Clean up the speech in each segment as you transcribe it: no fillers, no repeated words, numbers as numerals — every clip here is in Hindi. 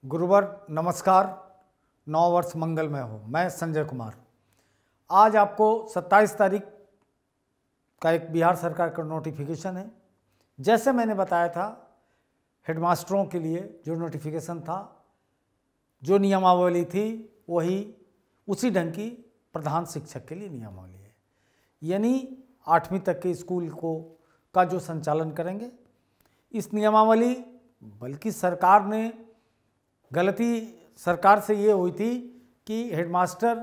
गुरुवर नमस्कार। नव वर्ष मंगलमय हो। मैं संजय कुमार। आज आपको 27 तारीख का एक बिहार सरकार का नोटिफिकेशन है। जैसे मैंने बताया था, हेडमास्टरों के लिए जो नोटिफिकेशन था, जो नियमावली थी, वही उसी ढंग की प्रधान शिक्षक के लिए नियमावली है। यानी 8वीं तक के स्कूल का जो संचालन करेंगे, इस नियमावली, बल्कि सरकार ने गलती सरकार से ये हुई थी कि हेडमास्टर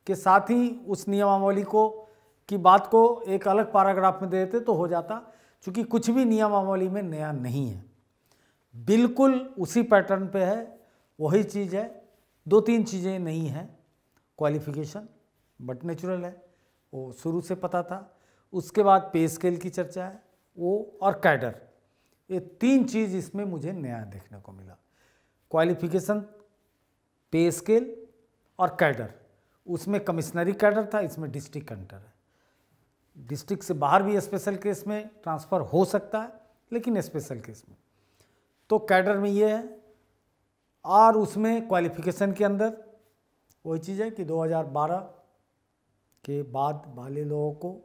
के साथ ही उस नियमावली की बात को एक अलग पैराग्राफ में दे देते तो हो जाता। क्योंकि कुछ भी नियमावली में नया नहीं है, बिल्कुल उसी पैटर्न पे है, वही चीज़ है। 2-3 चीज़ें नहीं हैं। क्वालिफिकेशन बट नेचुरल है, वो शुरू से पता था। उसके बाद पे स्केल की चर्चा है, वो और कैडर, ये 3 चीज़ इसमें मुझे नया देखने को मिला। क्वालिफिकेशन, पे स्केल और कैडर। उसमें कमिश्नरी कैडर था, इसमें डिस्ट्रिक्ट कैडर है। डिस्ट्रिक्ट से बाहर भी स्पेशल केस में ट्रांसफ़र हो सकता है, लेकिन स्पेशल केस में तो कैडर में ये है। और उसमें क्वालिफिकेशन के अंदर वही चीज़ है कि 2012 के बाद वाले लोगों को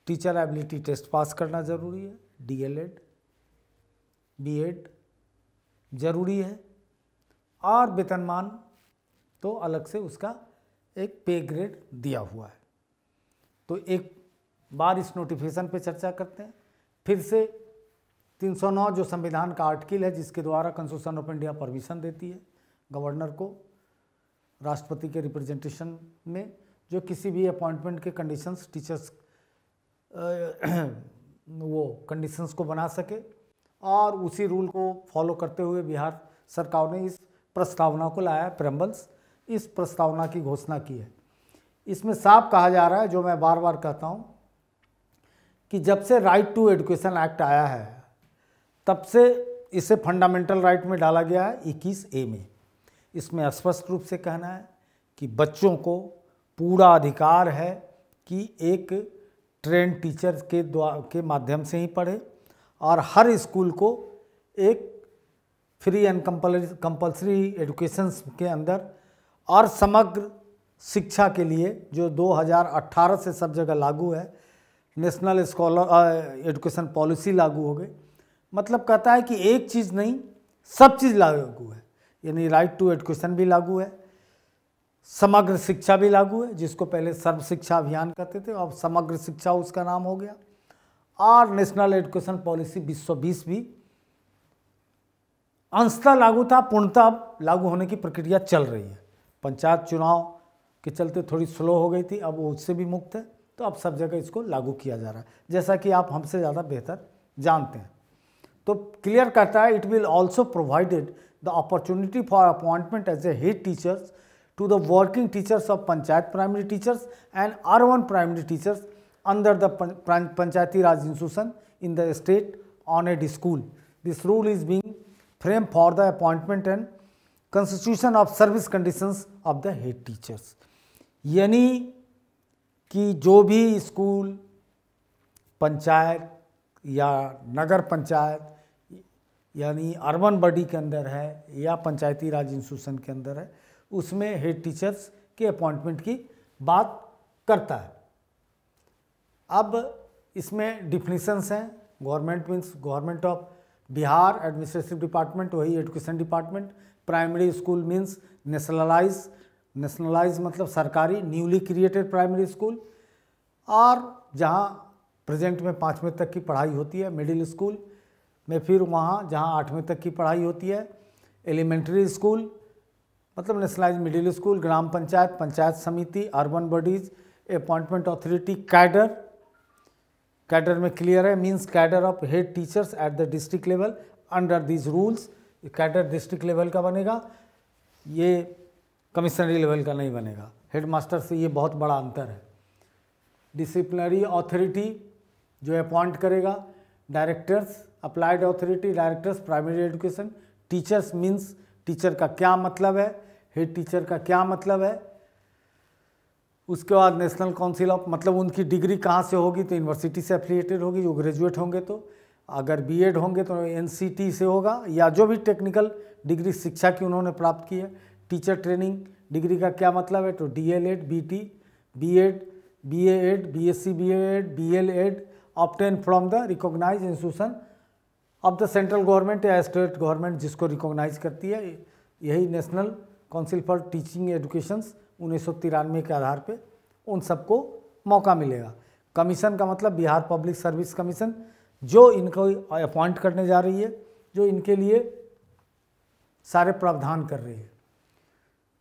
टीचर एबिलिटी टेस्ट पास करना ज़रूरी है, DLED, B.Ed ज़रूरी है, और वेतनमान तो अलग से उसका एक पे ग्रेड दिया हुआ है। तो एक बार इस नोटिफिकेशन पे चर्चा करते हैं। फिर से 309 जो संविधान का आर्टिकल है, जिसके द्वारा कॉन्स्टिट्यूशन ऑफ इंडिया परमिशन देती है गवर्नर को राष्ट्रपति के रिप्रेजेंटेशन में, जो किसी भी अपॉइंटमेंट के कंडीशंस टीचर्स वो कंडीशंस को बना सके। और उसी रूल को फॉलो करते हुए बिहार सरकार ने इस प्रस्तावना को लाया, प्रेम्बल्स, इस प्रस्तावना की घोषणा की है। इसमें साफ कहा जा रहा है, जो मैं बार बार कहता हूँ, कि जब से राइट टू एजुकेशन एक्ट आया है, तब से इसे फंडामेंटल राइट में डाला गया है 21A में। इसमें स्पष्ट रूप से कहना है कि बच्चों को पूरा अधिकार है कि एक ट्रेन टीचर के माध्यम से ही पढ़े, और हर स्कूल को एक फ्री एंड कंपल्सरी एजुकेशन के अंदर और समग्र शिक्षा के लिए, जो 2018 से सब जगह लागू है, नेशनल एजुकेशन पॉलिसी लागू हो गई। मतलब कहता है कि एक चीज़ नहीं, सब चीज़ लागू है। यानी राइट टू एजुकेशन भी लागू है, समग्र शिक्षा भी लागू है, जिसको पहले सर्व शिक्षा अभियान कहते थे, अब समग्र शिक्षा उसका नाम हो गया। और नेशनल एजुकेशन पॉलिसी 2020 भी अंशतः लागू था, पूर्णतः लागू होने की प्रक्रिया चल रही है। पंचायत चुनाव के चलते थोड़ी स्लो हो गई थी, अब वो उससे भी मुक्त है। तो अब सब जगह इसको लागू किया जा रहा है, जैसा कि आप हमसे ज़्यादा बेहतर जानते हैं। तो क्लियर करता है, it will also provided the opportunity for appointment as a head teachers to the working teachers of panchayat primary teachers and urban primary teachers under the Panchayati Raj institution in the state on a school. This rule is being framed for the appointment and constitution of service conditions of the head teachers. यानी कि जो भी स्कूल, पंचायत या नगर पंचायत यानी अर्बन बॉडी के अंदर है या पंचायती राज इंस्टीट्यूशन के अंदर है, उसमें हेड टीचर्स के अपॉइंटमेंट की बात करता है। अब इसमें डिफिनीशंस हैं। Government means government of Bihar, administrative department वही education department. Primary school means nationalise मतलब सरकारी, न्यूली क्रिएटेड प्राइमरी स्कूल। और जहाँ प्रेजेंट में 5वीं तक की पढ़ाई होती है, मिडिल स्कूल में फिर वहाँ जहाँ 8वीं तक की पढ़ाई होती है, एलिमेंट्री स्कूल मतलब नेशनलाइज मिडिल स्कूल, ग्राम पंचायत, पंचायत समिति, urban bodies, appointment authority, cadre में क्लियर है, means cadre of head teachers at the district level under these rules. Cadre district level का बनेगा, ये कमिश्नरी लेवल का नहीं बनेगा। हेडमास्टर से ये बहुत बड़ा अंतर है। डिसिप्लिनरी अथॉरिटी जो अपॉइंट करेगा, directors, applied authority, directors primary education. Teachers means teacher का क्या मतलब है, हेड टीचर का क्या मतलब है। उसके बाद नेशनल काउंसिल ऑफ मतलब उनकी डिग्री कहाँ से होगी, तो यूनिवर्सिटी से एफिलिएटेड होगी, जो ग्रेजुएट होंगे तो। अगर बीएड होंगे तो एनसीटी से होगा, या जो भी टेक्निकल डिग्री शिक्षा की उन्होंने प्राप्त की है। टीचर ट्रेनिंग डिग्री का क्या मतलब है, तो DElEd, BT, BEd, BEd, BSc BEd, BElEd obtain from the recognise institution of the central government या स्टेट गवर्नमेंट जिसको रिकॉग्नाइज करती है। यही national council for teaching education 1993 के आधार पे उन सबको मौका मिलेगा। कमीशन का मतलब बिहार पब्लिक सर्विस कमीशन, जो इनको अपॉइंट करने जा रही है, जो इनके लिए सारे प्रावधान कर रही है।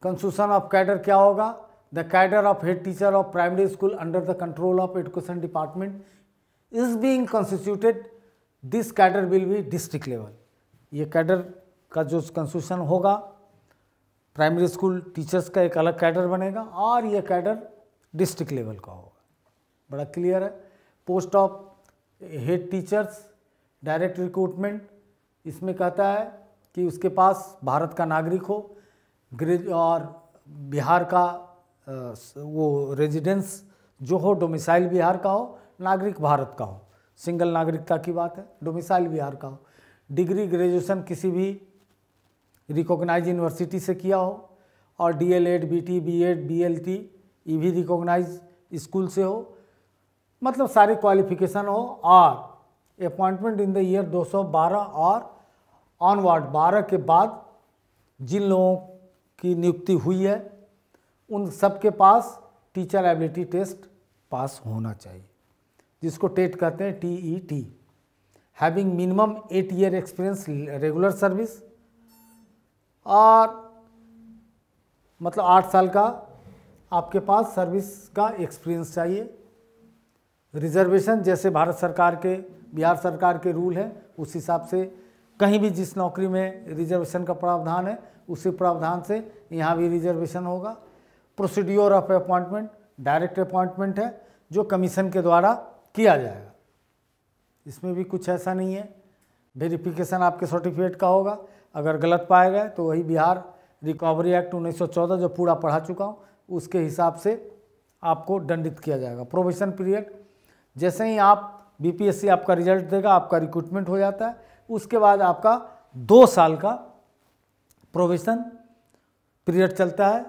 कंस्टिट्यूशन ऑफ कैडर क्या होगा, the cadre of head teacher of primary school under the control of education department is being constituted, this cadre will be district level. ये कैडर का जो कंस्टिट्यूशन होगा, प्राइमरी स्कूल टीचर्स का एक अलग कैडर बनेगा और ये कैडर डिस्ट्रिक्ट लेवल का होगा। बड़ा क्लियर है। Post of head teachers direct recruitment, इसमें कहता है कि उसके पास भारत का नागरिक हो, और बिहार का वो रेजिडेंस जो हो, डोमिसाइल बिहार का हो, नागरिक भारत का हो, सिंगल नागरिकता की बात है, डोमिसाइल बिहार का हो, डिग्री ग्रेजुएशन किसी भी रिकॉग्नाइज यूनिवर्सिटी से किया हो, और डीएलएड, बीटी, बीएड, बीएलटी ये भी रिकॉग्नाइज स्कूल से हो, मतलब सारी क्वालिफिकेशन हो। और अपॉइंटमेंट इन द ईयर 212 और ऑनवर्ड 12 के बाद जिन लोगों की नियुक्ति हुई है उन सब के पास टीचर एबिलिटी टेस्ट पास होना चाहिए, जिसको टेट कहते हैं, TET, having minimum 8 year experience regular service, और मतलब 8 साल का आपके पास सर्विस का एक्सपीरियंस चाहिए। रिजर्वेशन जैसे भारत सरकार के, बिहार सरकार के रूल हैं उस हिसाब से कहीं भी जिस नौकरी में रिजर्वेशन का प्रावधान है उसी प्रावधान से यहाँ भी रिजर्वेशन होगा। Procedure of appointment direct appointment है जो कमीशन के द्वारा किया जाएगा, इसमें भी कुछ ऐसा नहीं है। वेरिफिकेशन आपके सर्टिफिकेट का होगा, अगर गलत पाया गया तो वही बिहार रिकवरी एक्ट 1914 जो पूरा पढ़ा चुका हूँ उसके हिसाब से आपको दंडित किया जाएगा। प्रोबेशन पीरियड, जैसे ही आप बीपीएससी आपका रिजल्ट देगा, आपका रिक्रूटमेंट हो जाता है, उसके बाद आपका 2 साल का प्रोबेशन पीरियड चलता है,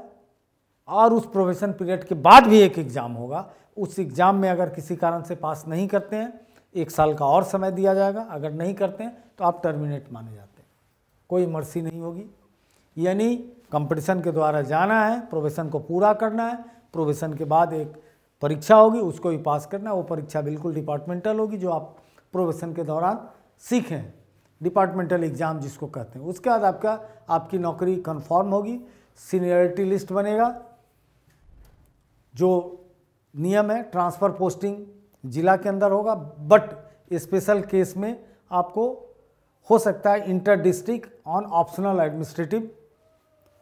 और उस प्रोबेशन पीरियड के बाद भी एक एग्ज़ाम होगा। उस एग्ज़ाम में अगर किसी कारण से पास नहीं करते हैं 1 साल का और समय दिया जाएगा, अगर नहीं करते हैं तो आप टर्मिनेट माने जाते हैं, कोई मर्सी नहीं होगी। यानी कंपटीशन के द्वारा जाना है, प्रोबेशन को पूरा करना है, प्रोबेशन के बाद एक परीक्षा होगी, उसको भी पास करना है। वो परीक्षा बिल्कुल डिपार्टमेंटल होगी जो आप प्रोबेशन के दौरान सीखें, डिपार्टमेंटल एग्ज़ाम जिसको कहते हैं। उसके बाद आपकी नौकरी कन्फर्म होगी, सीनियरिटी लिस्ट बनेगा, जो नियम है ट्रांसफ़र पोस्टिंग जिला के अंदर होगा, बट स्पेशल केस में आपको हो सकता है inter district on optional administrative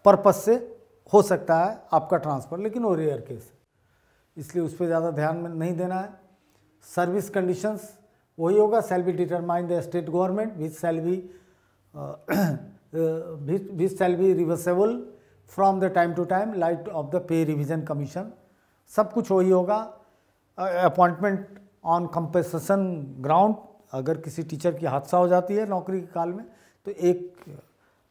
purpose से हो सकता है आपका ट्रांसफ़र, लेकिन वो रेयर केस है, इसलिए उस पर ज़्यादा ध्यान में नहीं देना है। सर्विस कंडीशंस वही होगा, shall be determine the state government which shall be reversible from the time to time light of the pay revision commission, सब कुछ वही होगा। अपॉइंटमेंट ऑन कंपेंसेशन ग्राउंड, अगर किसी टीचर की हादसा हो जाती है नौकरी के काल में तो एक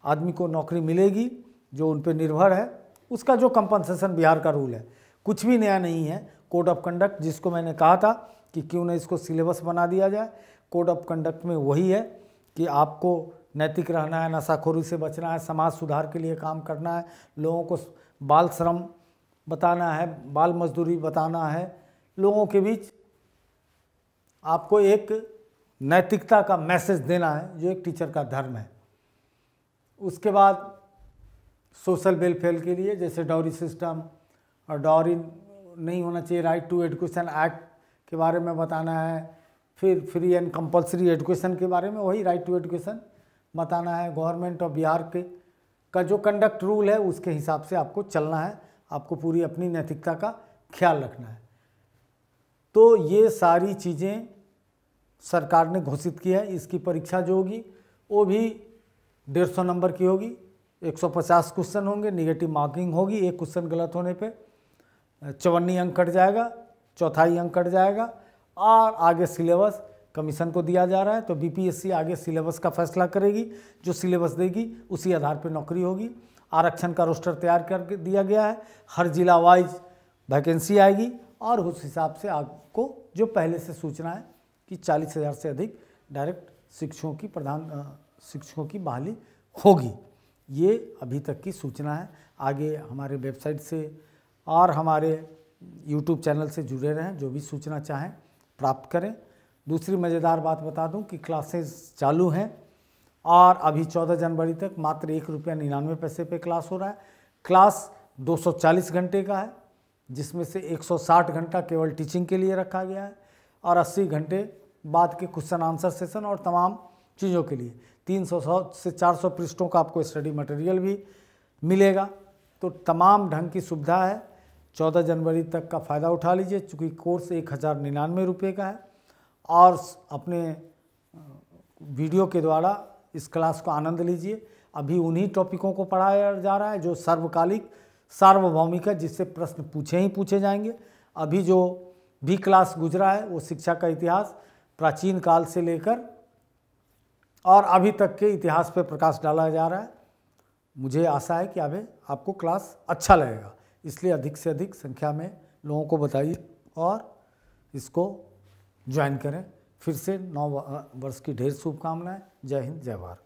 आदमी को नौकरी मिलेगी जो उन पर निर्भर है, उसका जो कंपनसेशन बिहार का रूल है, कुछ भी नया नहीं है। कोड ऑफ कंडक्ट जिसको मैंने कहा था कि क्यों ना इसको सिलेबस बना दिया जाए, कोड ऑफ कंडक्ट में वही है कि आपको नैतिक रहना है, नशाखोरी से बचना है, समाज सुधार के लिए काम करना है, लोगों को बाल श्रम बताना है, बाल मजदूरी बताना है, लोगों के बीच आपको एक नैतिकता का मैसेज देना है जो एक टीचर का धर्म है। उसके बाद सोशल वेलफेयर के लिए जैसे डाउरी सिस्टम और डाउरी नहीं होना चाहिए, राइट टू एजुकेशन एक्ट के बारे में बताना है, फिर फ्री एंड कंपलसरी एजुकेशन के बारे में वही राइट टू एजुकेशन बताना है। गवर्नमेंट ऑफ बिहार के का जो कंडक्ट रूल है उसके हिसाब से आपको चलना है, आपको पूरी अपनी नैतिकता का ख्याल रखना है। तो ये सारी चीज़ें सरकार ने घोषित की है। इसकी परीक्षा जो होगी वो भी 150 नंबर की होगी, 150 क्वेश्चन होंगे, निगेटिव मार्किंग होगी, एक क्वेश्चन गलत होने पे 54 अंक कट जाएगा, चौथाई अंक कट जाएगा, और आगे सिलेबस कमीशन को दिया जा रहा है। तो बीपीएससी आगे सिलेबस का फैसला करेगी, जो सिलेबस देगी उसी आधार पर नौकरी होगी। आरक्षण का रोस्टर तैयार कर दिया गया है, हर जिला वाइज वैकेंसी आएगी और उस हिसाब से आपको जो पहले से सूचना है कि 40,000 से अधिक डायरेक्ट शिक्षकों की बहाली होगी। ये अभी तक की सूचना है। आगे हमारे वेबसाइट से और हमारे यूट्यूब चैनल से जुड़े रहें, जो भी सूचना चाहें प्राप्त करें। दूसरी मज़ेदार बात बता दूं कि क्लासेस चालू हैं और अभी 14 जनवरी तक मात्र ₹1.99 पे क्लास हो रहा है। क्लास 240 घंटे का है, जिसमें से 160 घंटा केवल टीचिंग के लिए रखा गया है और 80 घंटे बाद के क्वेश्चन आंसर सेशन और तमाम चीज़ों के लिए। 300 से 400 पृष्ठों का आपको स्टडी मटेरियल भी मिलेगा। तो तमाम ढंग की सुविधा है। 14 जनवरी तक का फ़ायदा उठा लीजिए, चूँकि कोर्स 1099 रुपये का है और अपने वीडियो के द्वारा इस क्लास को आनंद लीजिए। अभी उन्हीं टॉपिकों को पढ़ाया जा रहा है जो सर्वकालिक सार्वभौमिक है, जिससे प्रश्न पूछे जाएंगे। अभी जो भी क्लास गुजरा है वो शिक्षा का इतिहास प्राचीन काल से लेकर और अभी तक के इतिहास पर प्रकाश डाला जा रहा है। मुझे आशा है कि अभी आपको क्लास अच्छा लगेगा, इसलिए अधिक से अधिक संख्या में लोगों को बताइए और इसको ज्वाइन करें। फिर से 9 वर्ष की ढेर शुभकामनाएं। जय हिंद, जय भारत।